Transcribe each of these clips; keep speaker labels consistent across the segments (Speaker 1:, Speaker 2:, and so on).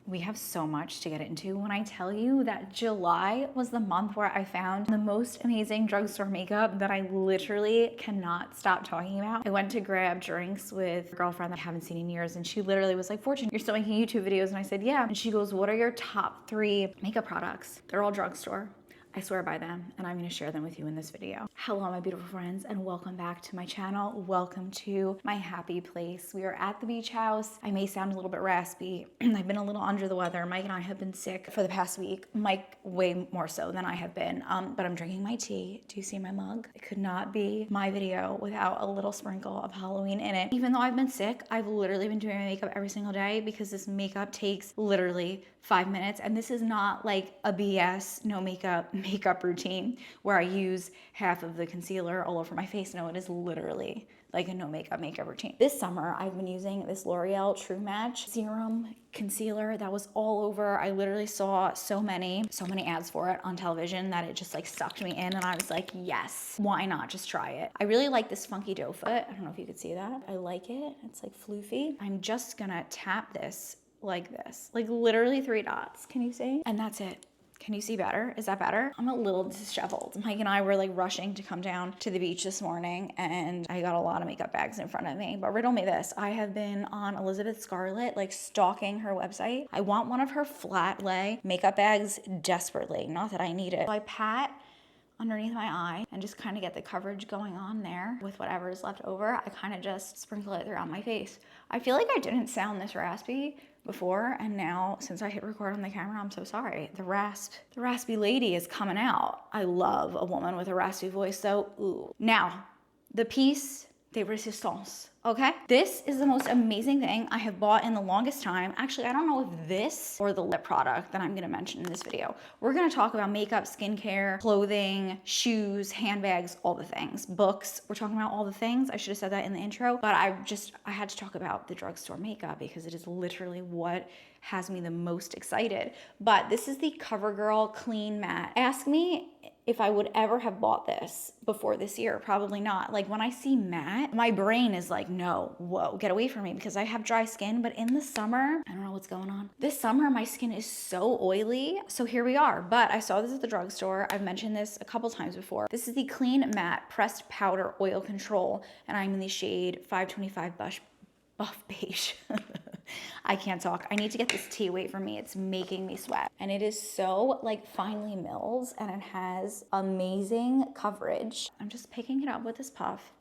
Speaker 1: We have so much to get into. When I tell you that July was the month where I found the most amazing drugstore makeup that I literally cannot stop talking about. I went to grab drinks with a girlfriend that I haven't seen in years, and she literally was like, Fortune, you're still making YouTube videos? And I said, yeah. And she goes, what are your top 3 makeup products? They're all drugstore. I swear by them, and I'm gonna share them with you in this video. Hello, my beautiful friends, and welcome back to my channel. Welcome to my happy place. We are at the beach house. I may sound a little bit raspy. I've been a little under the weather. Mike and I have been sick for the past week. Mike way more so than I have been, but I'm drinking my tea. Do you see my mug? It could not be my video without a little sprinkle of Halloween in it. Even though I've been sick, I've literally been doing my makeup every single day because this makeup takes literally 5 minutes, and this is not like a BS no makeup routine where I use half of the concealer all over my face. No, it is literally like a no makeup routine. This summer, I've been using this L'Oreal True Match Serum Concealer that was all over. I literally saw so many ads for it on television that it just like sucked me in, and I was like, yes, why not just try it? I really like this funky doe foot. I don't know if you could see that. I like it. It's like floofy. I'm just gonna tap this like this, like literally 3 dots. Can you see? And that's it. Can you see better? Is that better? I'm a little disheveled. Mike and I were like rushing to come down to the beach this morning, and I got a lot of makeup bags in front of me. But riddle me this, I have been on Elizabeth Scarlett, like stalking her website. I want one of her flat lay makeup bags desperately. Not that I need it. So I pat underneath my eye and just kind of get the coverage going on there with whatever is left over. I kind of just sprinkle it throughout my face. I feel like I didn't sound this raspy before, and now since I hit record on the camera, I'm so sorry. The raspy lady is coming out. I love a woman with a raspy voice though. Ooh. Now, the piece de resistance, okay? This is the most amazing thing I have bought in the longest time. Actually, I don't know if this or the lip product that I'm gonna mention in this video. We're gonna talk about makeup, skincare, clothing, shoes, handbags, all the things. Books, we're talking about all the things. I should have said that in the intro, but I had to talk about the drugstore makeup because it is literally what has me the most excited. But this is the CoverGirl Clean Matte. Ask me if I would ever have bought this before this year. Probably not. Like when I see matte, my brain is like, no, whoa, get away from me, because I have dry skin. But in the summer, I don't know what's going on. This summer, my skin is so oily. So here we are. But I saw this at the drugstore. I've mentioned this a couple times before. This is the Clean Matte Pressed Powder Oil Control, and I'm in the shade 525 Buff Beige. I can't talk. I need to get this tea. Wait for me. It's making me sweat. And it is so like finely milled, and it has amazing coverage. I'm just picking it up with this puff,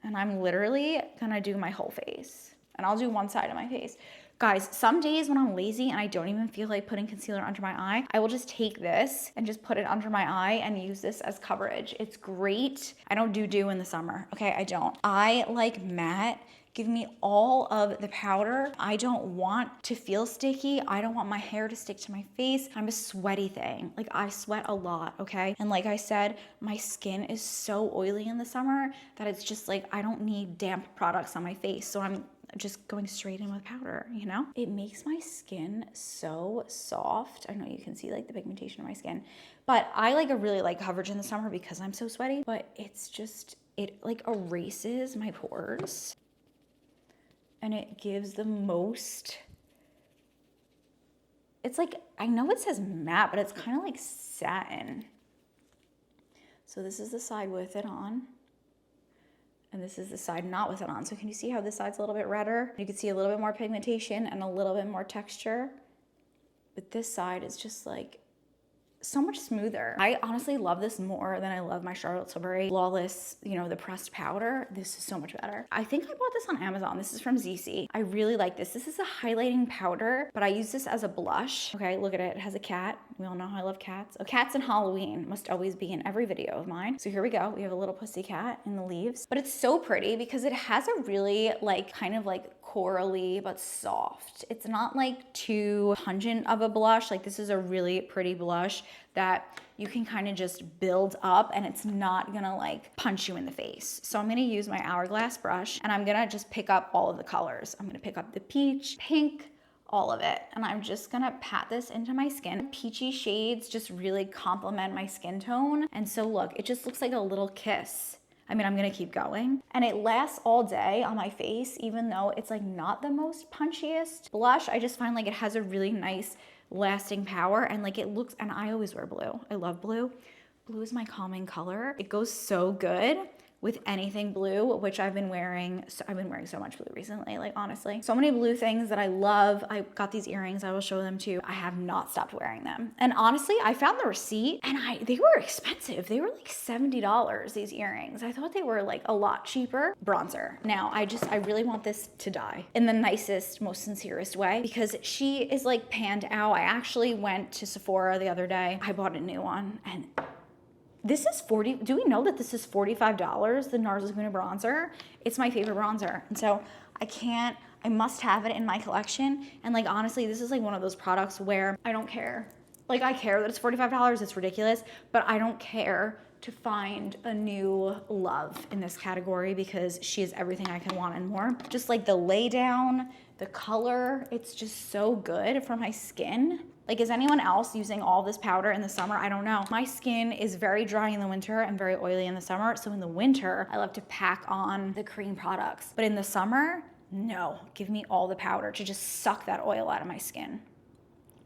Speaker 1: and I'm literally gonna do my whole face, and I'll do one side of my face. Guys, some days when I'm lazy and I don't even feel like putting concealer under my eye, I will just take this and just put it under my eye and use this as coverage. It's great. I don't do dew in the summer, okay? I don't. I like matte. Give me all of the powder. I don't want to feel sticky. I don't want my hair to stick to my face. I'm a sweaty thing. Like I sweat a lot, okay? And like I said, my skin is so oily in the summer that it's just like, I don't need damp products on my face. So I'm just going straight in with powder, you know? It makes my skin so soft. I know you can see like the pigmentation of my skin, but I like a really light coverage in the summer because I'm so sweaty, but it's just, it like erases my pores. And it gives the most, it's like, I know it says matte, but it's kind of like satin. So this is the side with it on, and this is the side not with it on. So can you see how this side's a little bit redder? You can see a little bit more pigmentation and a little bit more texture. But this side is just like so much smoother. I honestly love this more than I love my Charlotte Tilbury Flawless, you know, the pressed powder. This is so much better. I think I bought this on Amazon. This is from ZC. I really like this. This is a highlighting powder, but I use this as a blush. Okay, look at it. It has a cat. We all know how I love cats. Oh, cats and Halloween must always be in every video of mine. So here we go. We have a little pussy cat in the leaves, but it's so pretty because it has a really like kind of like corally but soft. It's not like too pungent of a blush. Like this is a really pretty blush that you can kind of just build up, and it's not gonna like punch you in the face. So I'm gonna use my Hourglass brush, and I'm gonna just pick up all of the colors. I'm gonna pick up the peach, pink, all of it. And I'm just gonna pat this into my skin. Peachy shades just really complement my skin tone. And so look, it just looks like a little kiss. I mean, I'm gonna keep going. And it lasts all day on my face, even though it's like not the most punchiest blush. I just find like it has a really nice lasting power, and like it looks, and I always wear blue. I love blue. Blue is my calming color. It goes so good with anything blue, which I've been wearing. I've been wearing so much blue recently, like honestly. So many blue things that I love. I got these earrings, I will show them to you. I have not stopped wearing them. And honestly, I found the receipt and they were expensive. They were like $70, these earrings. I thought they were like a lot cheaper. Bronzer. Now, I really want this to die in the nicest, most sincerest way, because she is like panned out. I actually went to Sephora the other day. I bought a new one, and this is do we know that this is $45, the NARS Laguna bronzer? It's my favorite bronzer. And so I must have it in my collection. And like, honestly, this is like one of those products where I don't care. Like, I care that it's $45, it's ridiculous, but I don't care to find a new love in this category because she is everything I can want and more. Just like the lay down, the color, it's just so good for my skin. Like, is anyone else using all this powder in the summer? I don't know. My skin is very dry in the winter and very oily in the summer. So in the winter, I love to pack on the cream products. But in the summer, no, give me all the powder to just suck that oil out of my skin.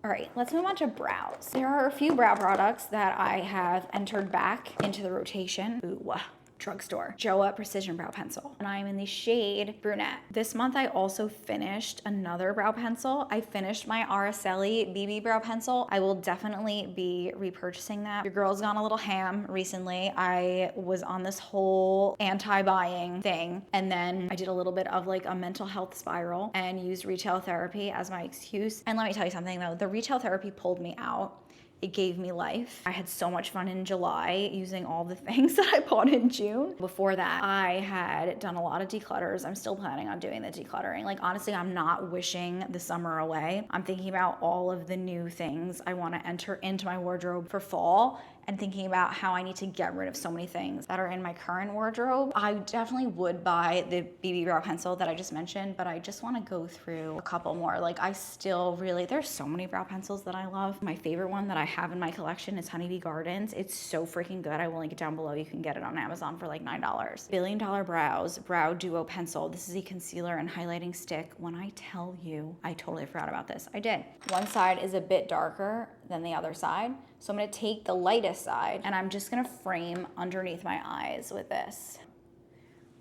Speaker 1: All right, let's move on to brows. There are a few brow products that I have entered back into the rotation. Ooh. Drugstore Joa Precision Brow Pencil, and I'm in the shade Brunette. This month I also finished another brow pencil. I finished my Araceli BB brow pencil. I will definitely be repurchasing that. Your girl's gone a little ham recently. I was on this whole anti-buying thing, and then I did a little bit of like a mental health spiral and used retail therapy as my excuse. And let me tell you something though, the retail therapy pulled me out. It gave me life. I had so much fun in July using all the things that I bought in June. Before that, I had done a lot of declutters. I'm still planning on doing the decluttering. Like, honestly, I'm not wishing the summer away. I'm thinking about all of the new things I want to enter into my wardrobe for fall, and thinking about how I need to get rid of so many things that are in my current wardrobe. I definitely would buy the BB brow pencil that I just mentioned, but I just want to go through a couple more. Like, I still really, there's so many brow pencils that I love. My favorite one that I have in my collection is Honeybee Gardens. It's so freaking good. I will link it down below. You can get it on Amazon for like $9. Billion Dollar Brows Brow Duo Pencil. This is a concealer and highlighting stick. When I tell you, I totally forgot about this. I did. One side is a bit darker than the other side. So I'm gonna take the lightest side and I'm just gonna frame underneath my eyes with this.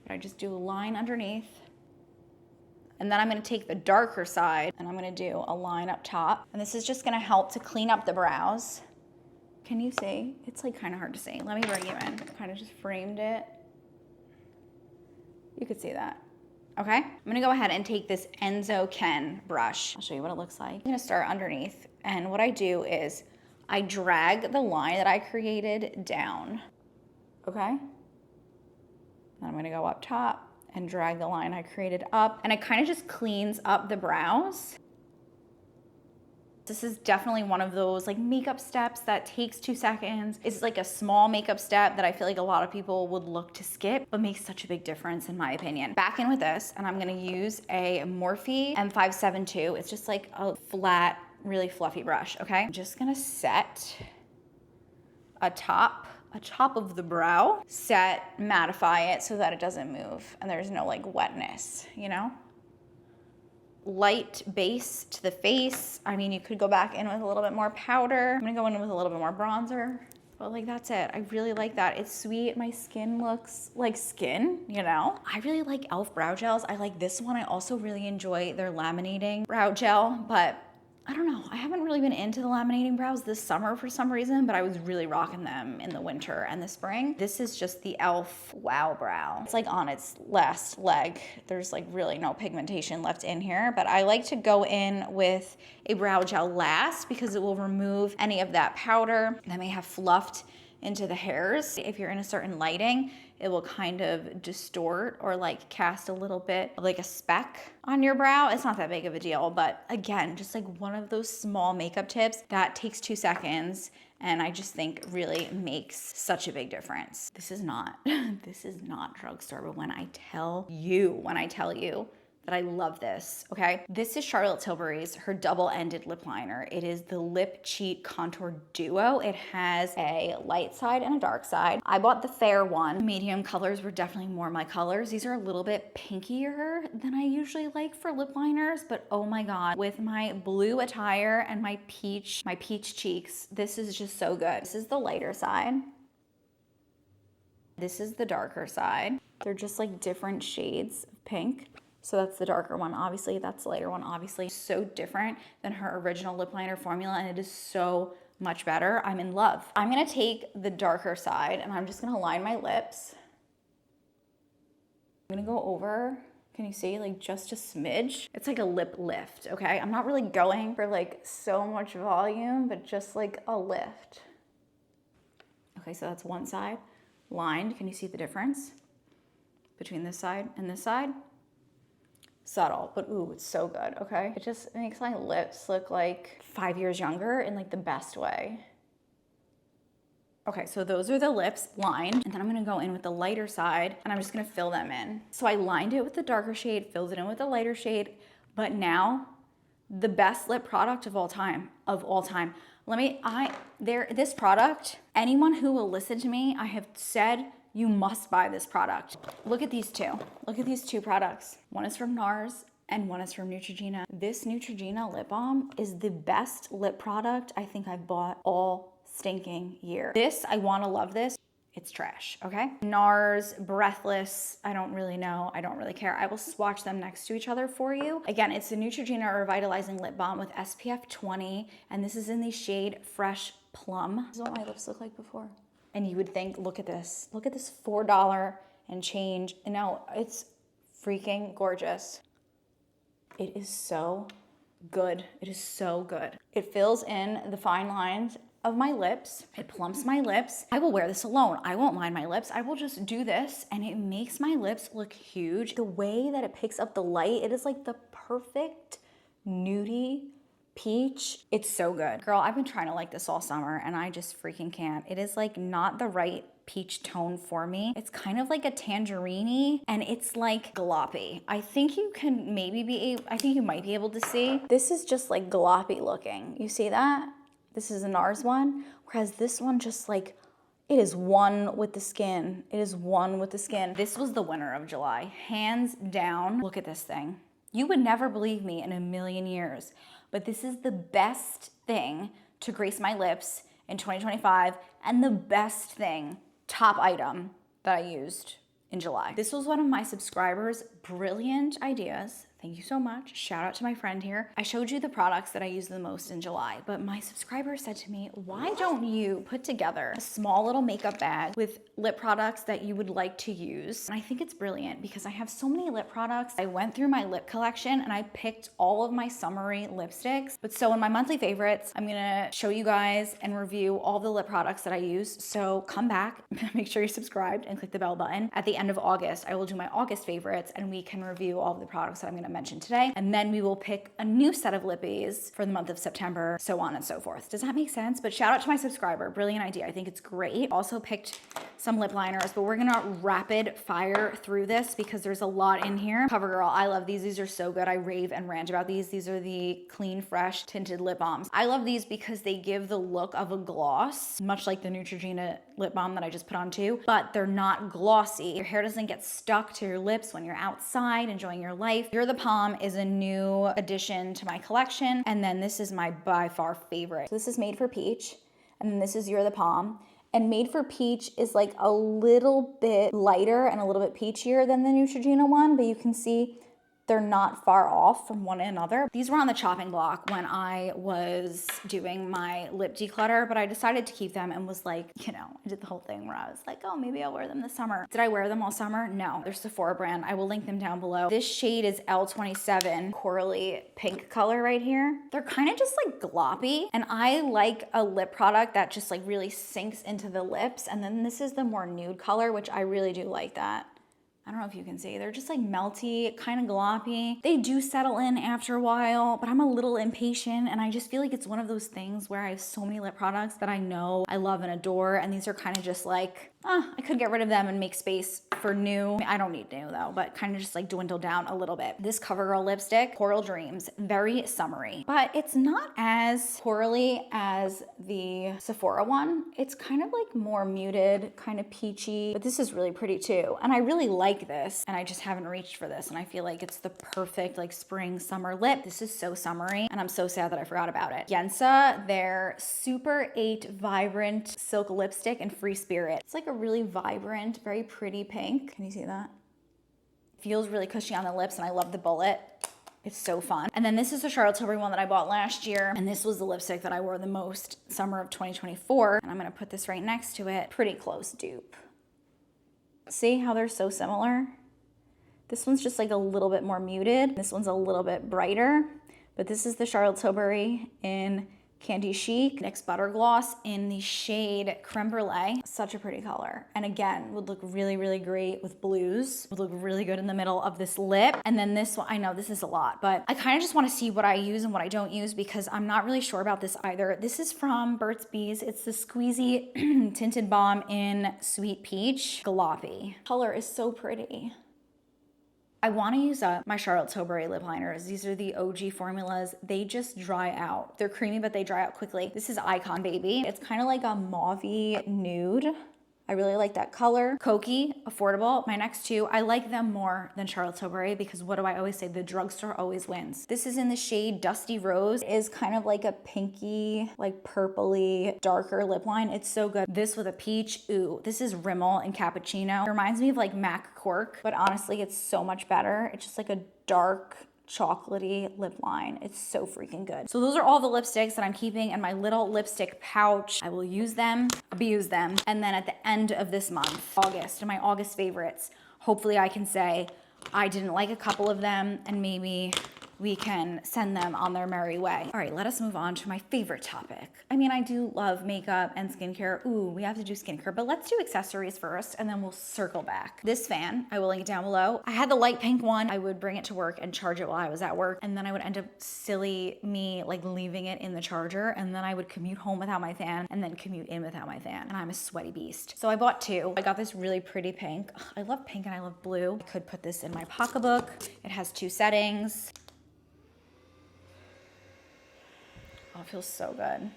Speaker 1: I just do a line underneath. And then I'm gonna take the darker side and I'm gonna do a line up top. And this is just gonna help to clean up the brows. Can you see? It's like kind of hard to see. Let me bring you in. Kind of just framed it. You could see that. Okay, I'm gonna go ahead and take this Enzo Ken brush. I'll show you what it looks like. I'm gonna start underneath. And what I do is I drag the line that I created down, okay? Then I'm gonna go up top and drag the line I created up, and it kind of just cleans up the brows. This is definitely one of those like makeup steps that takes 2 seconds. It's like a small makeup step that I feel like a lot of people would look to skip, but makes such a big difference in my opinion. Back in with this, and I'm gonna use a Morphe M572. It's just like a flat, really fluffy brush, okay? I'm just gonna set a top of the brow, mattify it so that it doesn't move and there's no like wetness, you know? Light base to the face. I mean, you could go back in with a little bit more powder. I'm gonna go in with a little bit more bronzer, but like that's it. I really like that. It's sweet. My skin looks like skin, you know? I really like e.l.f. brow gels. I like this one. I also really enjoy their laminating brow gel, but I don't know, I haven't really been into the laminating brows this summer for some reason, but I was really rocking them in the winter and the spring. This is just the e.l.f. Wow Brow. It's like on its last leg. There's like really no pigmentation left in here, but I like to go in with a brow gel last because it will remove any of that powder that may have fluffed into the hairs. If you're in a certain lighting, it will kind of distort or like cast a little bit of like a speck on your brow. It's not that big of a deal, but again, just like one of those small makeup tips that takes 2 seconds and I just think really makes such a big difference. This is not drugstore, but when I tell you, that I love this, okay? This is Charlotte Tilbury's, her double-ended lip liner. It is the Lip Cheat Contour Duo. It has a light side and a dark side. I bought the fair one. Medium colors were definitely more my colors. These are a little bit pinkier than I usually like for lip liners, but oh my God, with my blue attire and my peach cheeks, this is just so good. This is the lighter side. This is the darker side. They're just like different shades of pink. So that's the darker one, obviously. That's the lighter one, obviously. So different than her original lip liner formula, and it is so much better. I'm in love. I'm gonna take the darker side and I'm just gonna line my lips. I'm gonna go over, can you see, like just a smidge? It's like a lip lift, okay? I'm not really going for like so much volume, but just like a lift. Okay, so that's one side lined. Can you see the difference between this side and this side? Subtle, but ooh, it's so good, okay? It just makes my lips look like 5 years younger in like the best way. Okay, so those are the lips lined, and then I'm gonna go in with the lighter side and I'm just gonna fill them in. So I lined it with the darker shade, filled it in with the lighter shade, but now the best lip product of all time, this product, anyone who will listen to me, I have said, you must buy this product. Look at these two. Look at these two products. One is from NARS and one is from Neutrogena. This Neutrogena lip balm is the best lip product I think I've bought all stinking year. This, I wanna love this. It's trash, okay? NARS, Breathless, I don't really know. I don't really care. I will swatch them next to each other for you. Again, it's the Neutrogena Revitalizing Lip Balm with SPF 20, and this is in the shade Fresh Plum. This is what my lips look like before. And you would think, look at this $4 and change. And now it's freaking gorgeous. It is so good. It is so good. It fills in the fine lines of my lips. It plumps my lips. I will wear this alone. I won't line my lips. I will just do this and it makes my lips look huge. The way that it picks up the light, it is like the perfect nudie peach. It's so good. Girl, I've been trying to like this all summer and I just freaking can't. It is like not the right peach tone for me. It's kind of like a tangerine and it's like gloppy. I think you might be able to see. This is just like gloppy looking. You see that? This is a NARS one, whereas this one just like, it is one with the skin. It is one with the skin. This was the winner of July, hands down. Look at this thing. You would never believe me in a million years, but this is the best thing to grace my lips in 2025 and the best thing, top item that I used in July. This was one of my subscribers' brilliant ideas. Thank you so much. Shout out to my friend here. I showed you the products that I use the most in July, but my subscriber said to me, why don't you put together a small little makeup bag with lip products that you would like to use? And I think it's brilliant because I have so many lip products. I went through my lip collection and I picked all of my summery lipsticks. But so in my monthly favorites, I'm gonna show you guys and review all the lip products that I use. So come back, make sure you're subscribed and click the bell button. At the end of August, I will do my August favorites and we can review all of the products that I'm gonna mention today. And then we will pick a new set of lippies for the month of September, so on and so forth. Does that make sense? But shout out to my subscriber, brilliant idea. I think it's great. Also picked some lip liners, but we're gonna rapid fire through this because there's a lot in here. CoverGirl, I love these. These are so good. I rave and rant about these. These are the Clean Fresh tinted lip balms. I love these because they give the look of a gloss, much like the Neutrogena lip balm that I just put on too, but they're not glossy. Your hair doesn't get stuck to your lips when you're outside enjoying your life. You're the Palm is a new addition to my collection, and then this is my by far favorite. So this is Made for Peach, and then this is You're the Palm. And Made for Peach is like a little bit lighter and a little bit peachier than the Neutrogena one, but you can see they're not far off from one another. These were on the chopping block when I was doing my lip declutter, but I decided to keep them and was like, I did the whole thing where I was like, oh, maybe I'll wear them this summer. Did I wear them all summer? No. They're Sephora brand. I will link them down below. This shade is L27, corally pink color right here. They're kind of just like gloppy, and I like a lip product that just like really sinks into the lips. And then this is the more nude color, which I really do like that. I don't know if you can see, they're just like melty, kind of gloppy. They do settle in after a while, but I'm a little impatient and I just feel like it's one of those things where I have so many lip products that I know I love and adore, and these are kind of just like I could get rid of them and make space for new. I don't need new though, but kind of just like dwindle down a little bit. This CoverGirl lipstick, Coral Dreams, very summery, but it's not as corally as the Sephora one. It's kind of like more muted, kind of peachy, but this is really pretty too. And I really like this, and I just haven't reached for this. And I feel like it's the perfect like spring summer lip. This is so summery, and I'm so sad that I forgot about it. Yensa, their Super 8 Vibrant Silk Lipstick in Free Spirit. It's like a really vibrant, very pretty pink. Can you see that? Feels really cushy on the lips, and I love the bullet. It's so fun. And then this is the Charlotte Tilbury one that I bought last year, and this was the lipstick that I wore the most summer of 2024. And I'm gonna put this right next to it. Pretty close dupe. See how they're so similar? This one's just like a little bit more muted. This one's a little bit brighter, but this is the Charlotte Tilbury in Candy Chic. NYX Butter Gloss in the shade Creme Brulee. Such a pretty color. And again, would look really, really great with blues. Would look really good in the middle of this lip. And then this one, I know this is a lot, but I kind of just want to see what I use and what I don't use because I'm not really sure about this either. This is from Burt's Bees. It's the Squeezy Tinted Balm in Sweet Peach. Jalopy. Color is so pretty. I want to use up my Charlotte Tilbury lip liners. These are the OG formulas. They just dry out. They're creamy, but they dry out quickly. This is Icon Baby. It's kind of like a mauvey nude. I really like that color. Cokey, affordable. My next two, I like them more than Charlotte Tilbury because what do I always say? The drugstore always wins. This is in the shade Dusty Rose. It is kind of like a pinky, like purpley, darker lip line. It's so good. This with a peach. Ooh, this is Rimmel and Cappuccino. It reminds me of like MAC Cork, but honestly, it's so much better. It's just like a dark, chocolatey lip line. It's so freaking good. So those are all the lipsticks that I'm keeping in my little lipstick pouch. I will use them, abuse them. And then at the end of this month, August, my August favorites, hopefully I can say I didn't like a couple of them and maybe we can send them on their merry way. All right, let us move on to my favorite topic. I mean, I do love makeup and skincare. Ooh, we have to do skincare, but let's do accessories first and then we'll circle back. This fan, I will link it down below. I had the light pink one. I would bring it to work and charge it while I was at work. And then I would end up silly me like leaving it in the charger. And then I would commute home without my fan and then commute in without my fan. And I'm a sweaty beast. So I bought two. I got this really pretty pink. Ugh, I love pink and I love blue. I could put this in my pocketbook. It has two settings. Oh, it feels so good.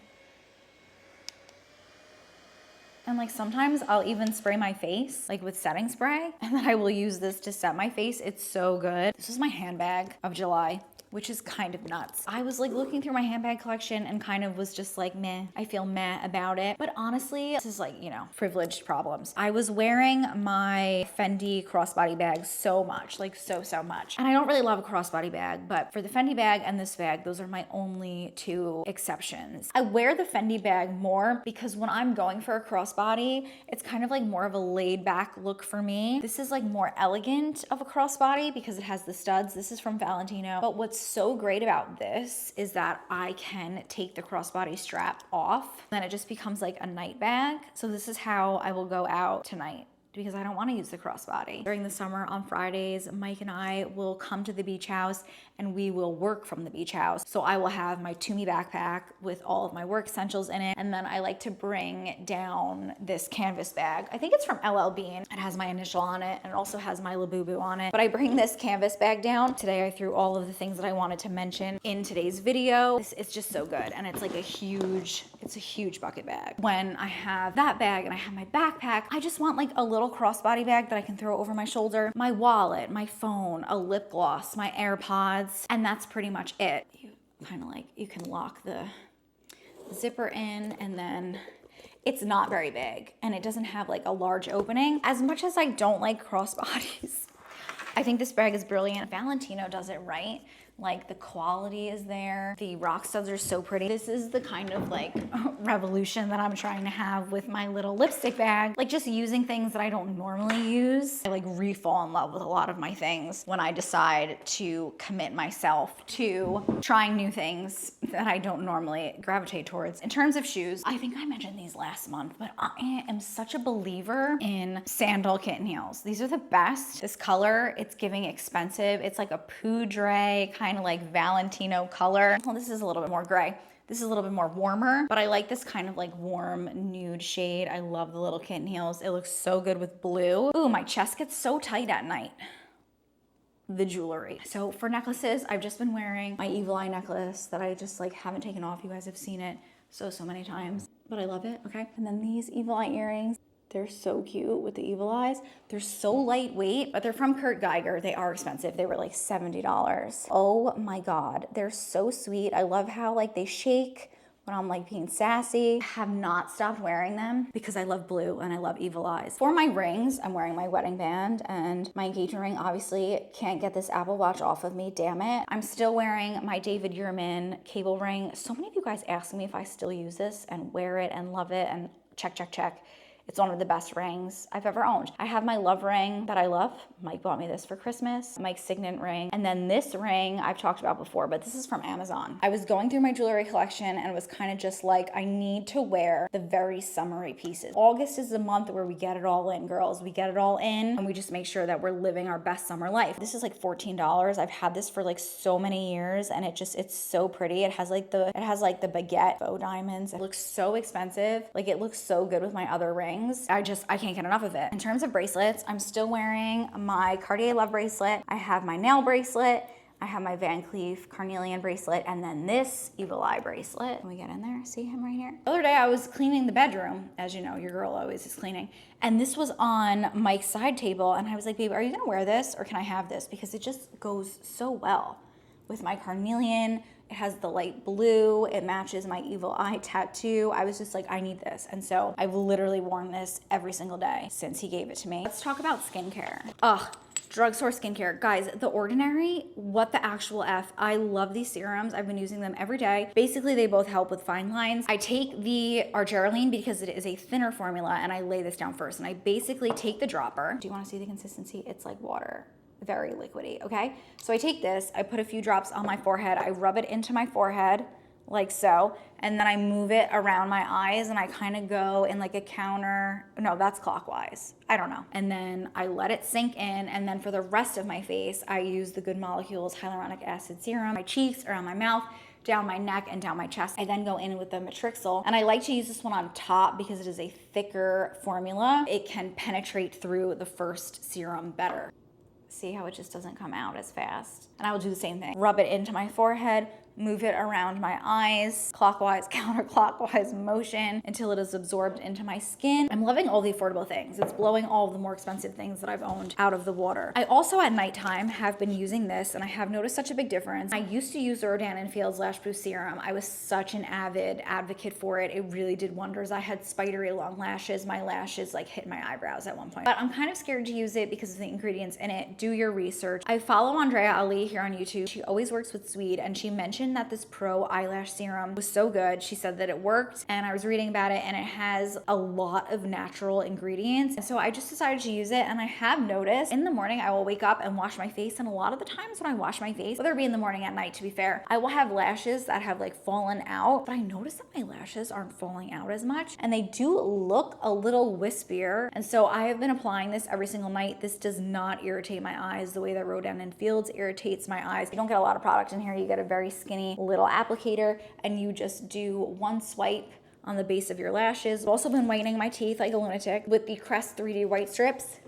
Speaker 1: And like sometimes I'll even spray my face like with setting spray and then I will use this to set my face. It's so good. This is my handbag of July, which is kind of nuts. I was like looking through my handbag collection and kind of was just like, meh, I feel meh about it. But honestly, this is like, you know, privileged problems. I was wearing my Fendi crossbody bag so much, like so much. And I don't really love a crossbody bag, but for the Fendi bag and this bag, those are my only two exceptions. I wear the Fendi bag more because when I'm going for a crossbody, it's kind of like more of a laid back look for me. This is like more elegant of a crossbody because it has the studs. This is from Valentino. But what's so great about this is that I can take the crossbody strap off, then it just becomes like a night bag. So this is how I will go out tonight because I don't want to use the crossbody. During the summer on Fridays, Mike and I will come to the beach house and we will work from the beach house. So I will have my Tumi backpack with all of my work essentials in it. And then I like to bring down this canvas bag. I think it's from LL Bean. It has my initial on it and it also has my Labubu on it. But I bring this canvas bag down. Today I threw all of the things that I wanted to mention in today's video. It's just so good. And it's like it's a huge bucket bag. When I have that bag and I have my backpack, I just want like a little crossbody bag that I can throw over my shoulder, my wallet, my phone, a lip gloss, my AirPods, and that's pretty much it. You kind of like, you can lock the zipper in and then it's not very big and it doesn't have like a large opening. As much as I don't like crossbodies, I think this bag is brilliant. Valentino does it right. Like the quality is there. The rock studs are so pretty. This is the kind of like revolution that I'm trying to have with my little lipstick bag. Like just using things that I don't normally use. I like re-fall in love with a lot of my things when I decide to commit myself to trying new things that I don't normally gravitate towards. In terms of shoes, I think I mentioned these last month, but I am such a believer in sandal kitten heels. These are the best. This color, it's giving expensive. It's like a poudre kind kind of like Valentino color. Well, this is a little bit more gray. This is a little bit more warmer, but I like this kind of like warm nude shade. I love the little kitten heels. It looks so good with blue. Ooh, my chest gets so tight at night. The jewelry. So for necklaces, I've just been wearing my evil eye necklace that I just like haven't taken off. You guys have seen it so many times, but I love it, okay? And then these evil eye earrings. They're so cute with the evil eyes. They're so lightweight, but they're from Kurt Geiger. They are expensive. They were like $70. Oh my God, they're so sweet. I love how like they shake when I'm like being sassy. I have not stopped wearing them because I love blue and I love evil eyes. For my rings, I'm wearing my wedding band and my engagement ring. Obviously can't get this Apple Watch off of me, damn it. I'm still wearing my David Yurman cable ring. So many of you guys ask me if I still use this and wear it and love it and check. It's one of the best rings I've ever owned. I have my love ring that I love. Mike bought me this for Christmas, Mike's signet ring. And then this ring I've talked about before, but this is from Amazon. I was going through my jewelry collection and it was kind of just like, I need to wear the very summery pieces. August is the month where we get it all in, girls. We get it all in and we just make sure that we're living our best summer life. This is like $14. I've had this for like so many years and it's so pretty. It has like the baguette faux diamonds. It looks so expensive. Like it looks so good with my other rings. I can't get enough of it. In terms of bracelets, I'm still wearing my Cartier Love bracelet. I have my nail bracelet. I have my Van Cleef Carnelian bracelet, and then this evil eye bracelet. Can we get in there? See him right here? The other day I was cleaning the bedroom. As you know, your girl always is cleaning. And this was on Mike's side table, and I was like, babe, are you gonna wear this or can I have this? Because it just goes so well with my carnelian. It has the light blue. It matches my evil eye tattoo. I was just like, I need this. And so I've literally worn this every single day since he gave it to me. Let's talk about skincare. Drugstore skincare. Guys, The Ordinary, what the actual F. I love these serums. I've been using them every day. Basically, they both help with fine lines. I take the Argireline because it is a thinner formula and I lay this down first. And I basically take the dropper. Do you want to see the consistency? It's like water. Very liquidy, okay? So I take this, I put a few drops on my forehead, I rub it into my forehead like so, and then I move it around my eyes and I kind of go in like a counter, no, that's clockwise, I don't know. And then I let it sink in, and then for the rest of my face, I use the Good Molecules Hyaluronic Acid Serum, my cheeks, around my mouth, down my neck, and down my chest. I then go in with the Matrixyl, and I like to use this one on top because it is a thicker formula. It can penetrate through the first serum better. See how it just doesn't come out as fast? And I will do the same thing. Rub it into my forehead, move it around my eyes, clockwise, counterclockwise motion until it is absorbed into my skin. I'm loving all the affordable things. It's blowing all of the more expensive things that I've owned out of the water. I also at nighttime have been using this and I have noticed such a big difference. I used to use the Rodan & Fields Lash Boost Serum. I was such an avid advocate for it. It really did wonders. I had spidery long lashes. My lashes like hit my eyebrows at one point. But I'm kind of scared to use it because of the ingredients in it. Do your research. I follow Andrea Ali here on YouTube. She always works with Swede and she mentioned that this Pro Eyelash Serum was so good. She said that it worked and I was reading about it and it has a lot of natural ingredients. And so I just decided to use it, and I have noticed in the morning I will wake up and wash my face, and a lot of the times when I wash my face, whether it be in the morning at night to be fair, I will have lashes that have like fallen out, but I notice that my lashes aren't falling out as much and they do look a little wispier. And so I have been applying this every single night. This does not irritate my eyes the way that Rodan & Fields irritates my eyes. You don't get a lot of product in here. You get a very skinny little applicator and you just do one swipe on the base of your lashes. I've also been whitening my teeth like a lunatic with the Crest 3D white strips.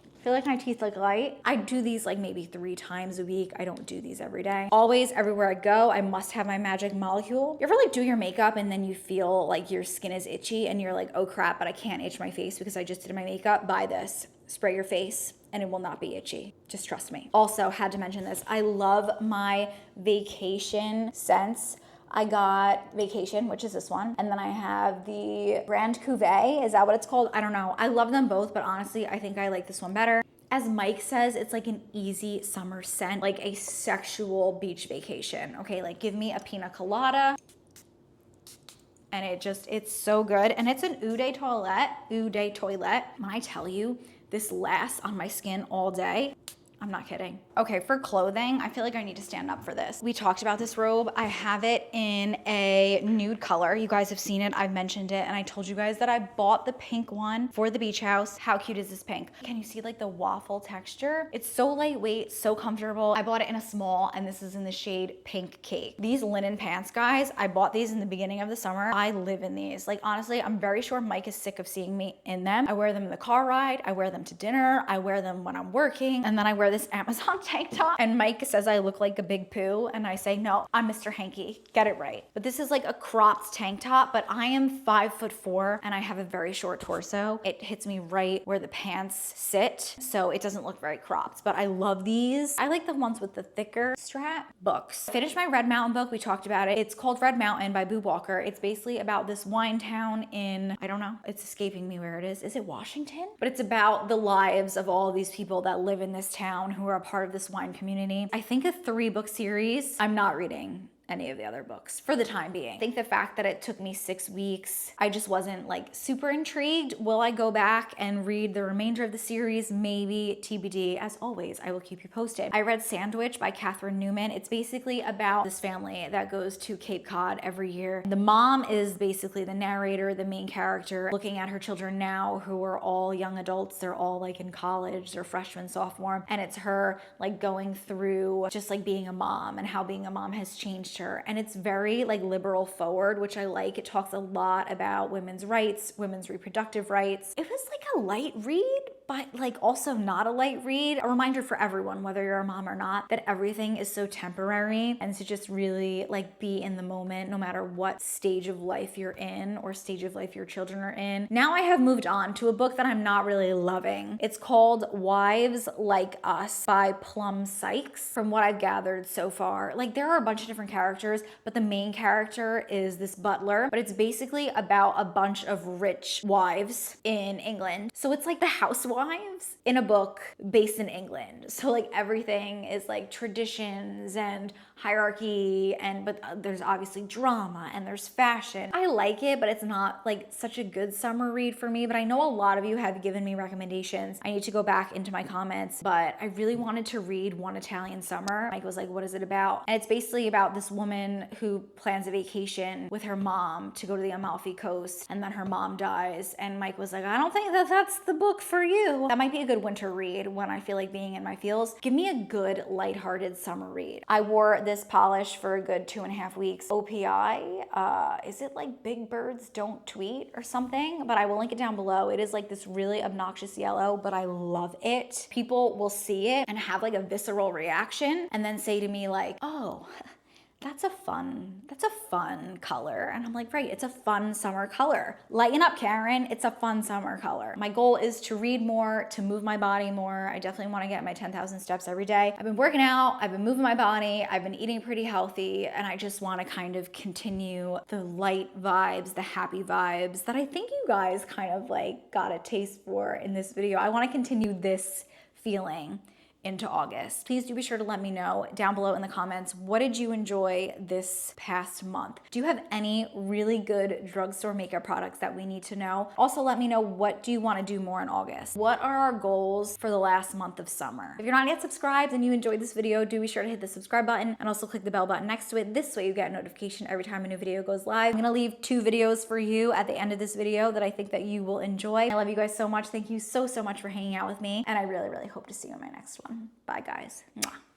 Speaker 1: I feel like my teeth look light. I do these like maybe 3 times a week. I don't do these every day. Always, everywhere I go, I must have my magic molecule. You ever like do your makeup and then you feel like your skin is itchy and you're like, oh crap, but I can't itch my face because I just did my makeup? Buy this, spray your face, and it will not be itchy. Just trust me. Also, had to mention this. I love my vacation scents. I got Vacation, which is this one. And then I have the Grand Cuvée. Is that what it's called? I don't know. I love them both, but honestly, I think I like this one better. As Mike says, it's like an easy summer scent, like a sexual beach vacation. Okay, like give me a pina colada. And it's so good. And it's an Eau de Toilette. When I tell you, this lasts on my skin all day. I'm not kidding. Okay, for clothing, I feel like I need to stand up for this. We talked about this robe. I have it in a nude color. You guys have seen it. I've mentioned it, and I told you guys that I bought the pink one for the beach house. How cute is this pink? Can you see like the waffle texture? It's so lightweight, so comfortable. I bought it in a small, and this is in the shade Pink Cake. These linen pants, guys, I bought these in the beginning of the summer. I live in these. Like, honestly, I'm very sure Mike is sick of seeing me in them. I wear them in the car ride. I wear them to dinner. I wear them when I'm working. And then I wear this Amazon tank top. And Mike says I look like a big poo. And I say, no, I'm Mr. Hanky. Get it right. But this is like a cropped tank top, but I am 5'4" and I have a very short torso. It hits me right where the pants sit, so it doesn't look very cropped, but I love these. I like the ones with the thicker strap. Books. Finished my Red Mountain book. We talked about it. It's called Red Mountain by Boo Walker. It's basically about this wine town in, I don't know, it's escaping me where it is. Is it Washington? But it's about the lives of all these people that live in this town who are a part of this wine community. I think a 3-book series. I'm not reading any of the other books for the time being. I think the fact that it took me 6 weeks, I just wasn't like super intrigued. Will I go back and read the remainder of the series? Maybe, TBD. As always, I will keep you posted. I read Sandwich by Catherine Newman. It's basically about this family that goes to Cape Cod every year. The mom is basically the narrator, the main character, looking at her children now who are all young adults. They're all like in college, they're freshman, sophomore, and it's her like going through just like being a mom and how being a mom has changed her. And it's very like liberal forward, which I like. It talks a lot about women's rights, women's reproductive rights. It was like a light read, but like also not a light read. A reminder for everyone, whether you're a mom or not, that everything is so temporary, and to just really like be in the moment no matter what stage of life you're in or stage of life your children are in. Now I have moved on to a book that I'm not really loving. It's called Wives Like Us by Plum Sykes. From what I've gathered so far, like there are a bunch of different characters, but the main character is this butler, but it's basically about a bunch of rich wives in England. So it's like the housewives in a book based in England. So like everything is like traditions and hierarchy, and but there's obviously drama and there's fashion. I like it, but it's not like such a good summer read for me. But I know a lot of you have given me recommendations. I need to go back into my comments, but I really wanted to read One Italian Summer. Mike was like, what is it about? And it's basically about this woman who plans a vacation with her mom to go to the Amalfi Coast, and then her mom dies. And Mike was like, I don't think that that's the book for you. That might be a good winter read when I feel like being in my feels. Give me a good lighthearted summer read. I wore this polish for a good 2.5 weeks. OPI, is it like Big Birds Don't Tweet or something? But I will link it down below. It is like this really obnoxious yellow, but I love it. People will see it and have like a visceral reaction and then say to me like, oh, that's a fun color. And I'm like, right, it's a fun summer color. Lighten up, Karen. It's a fun summer color. My goal is to read more, to move my body more. I definitely want to get my 10,000 steps every day. I've been working out, I've been moving my body, I've been eating pretty healthy, and I just want to kind of continue the light vibes, the happy vibes that I think you guys kind of like got a taste for in this video. I want to continue this feeling into August. Please do be sure to let me know down below in the comments, what did you enjoy this past month? Do you have any really good drugstore makeup products that we need to know? Also, let me know, what do you want to do more in August? What are our goals for the last month of summer? If you're not yet subscribed and you enjoyed this video, do be sure to hit the subscribe button and also click the bell button next to it. This way you get a notification every time a new video goes live. I'm gonna leave 2 videos for you at the end of this video that I think that you will enjoy. I love you guys so much. Thank you so much for hanging out with me, and I really, really hope to see you in my next one. Bye, guys. Mwah.